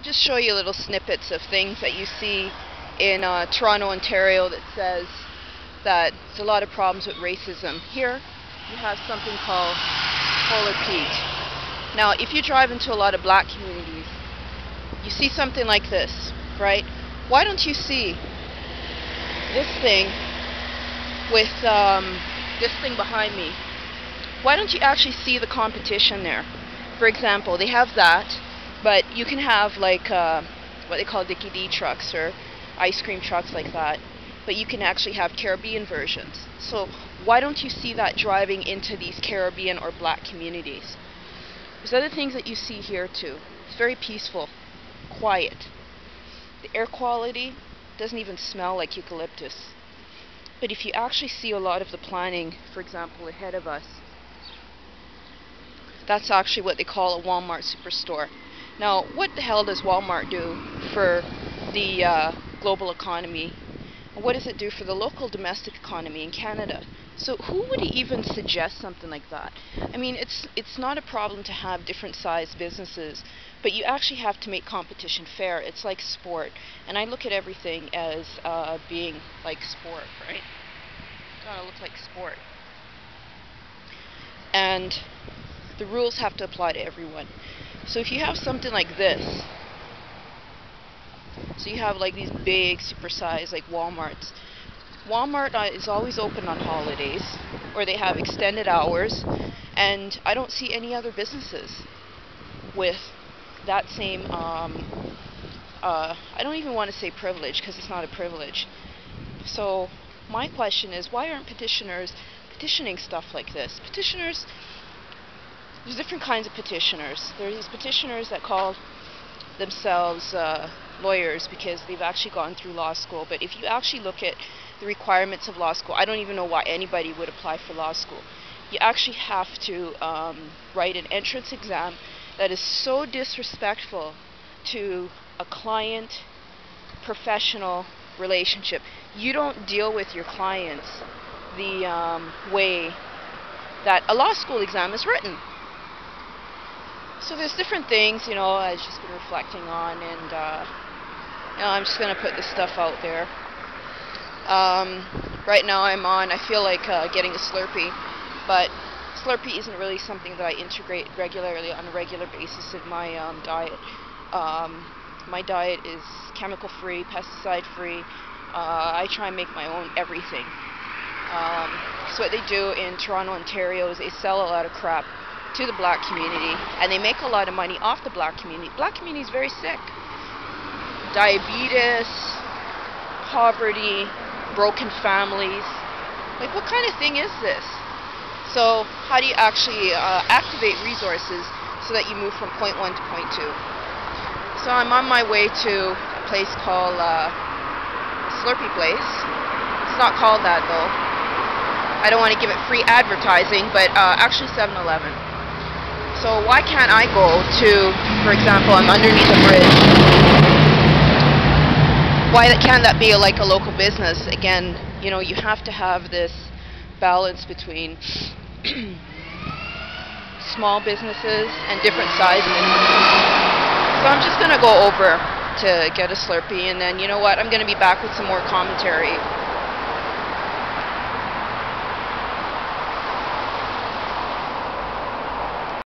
just show you little snippets of things that you see in Toronto, Ontario that says that there's a lot of problems with racism. Here you have something called Polar Pete. Now if you drive into a lot of black communities, you see something like this, right? Why don't you see this thing with this thing behind me? Why don't you actually see the competition there? For example, they have that, but you can have like what they call Dickie D trucks or ice cream trucks like that, but you can actually have Caribbean versions. So why don't you see that driving into these Caribbean or black communities? There's other things that you see here too. It's very peaceful, quiet. The air quality doesn't even smell like eucalyptus. But if you actually see a lot of the planning, for example, ahead of us, that's actually what they call a Walmart superstore. Now, what the hell does Walmart do for the global economy? What does it do for the local domestic economy in Canada? So who would even suggest something like that? I mean, it's not a problem to have different sized businesses, but you actually have to make competition fair. It's like sport, and I look at everything as being like sport, right? It kind of looks like sport. And the rules have to apply to everyone. So if you have something like this, so you have like these big supersized like Walmarts. Walmart is always open on holidays, or they have extended hours, and I don't see any other businesses with that same I don't even want to say privilege, because it's not a privilege. So my question is, why aren't petitioners petitioning stuff like this? Petitioners, there's different kinds of petitioners. There are these petitioners that call themselves lawyers because they've actually gone through law school. But if you actually look at the requirements of law school, I don't even know why anybody would apply for law school. You actually have to write an entrance exam that is so disrespectful to a client-professional relationship. You don't deal with your clients the way that a law school exam is written. So there's different things, I've just been reflecting on, and I'm just going to put this stuff out there. Right now I feel like getting a Slurpee, but Slurpee isn't really something that I integrate regularly on a regular basis in my diet. My diet is chemical-free, pesticide-free. I try and make my own everything. So what they do in Toronto, Ontario is they sell a lot of crap to the black community, and they make a lot of money off the black community. Black community is very sick. Diabetes, poverty, broken families. Like, what kind of thing is this? So how do you actually activate resources so that you move from point 1 to point 2? So I'm on my way to a place called Slurpee Place. It's not called that though. I don't want to give it free advertising, but actually 7-Eleven. So why can't I go to, for example, I'm underneath a bridge. Why can't that be like a local business? Again, you have to have this balance between small businesses and different size businesses. So I'm just going to go over to get a Slurpee, and then you know what? I'm going to be back with some more commentary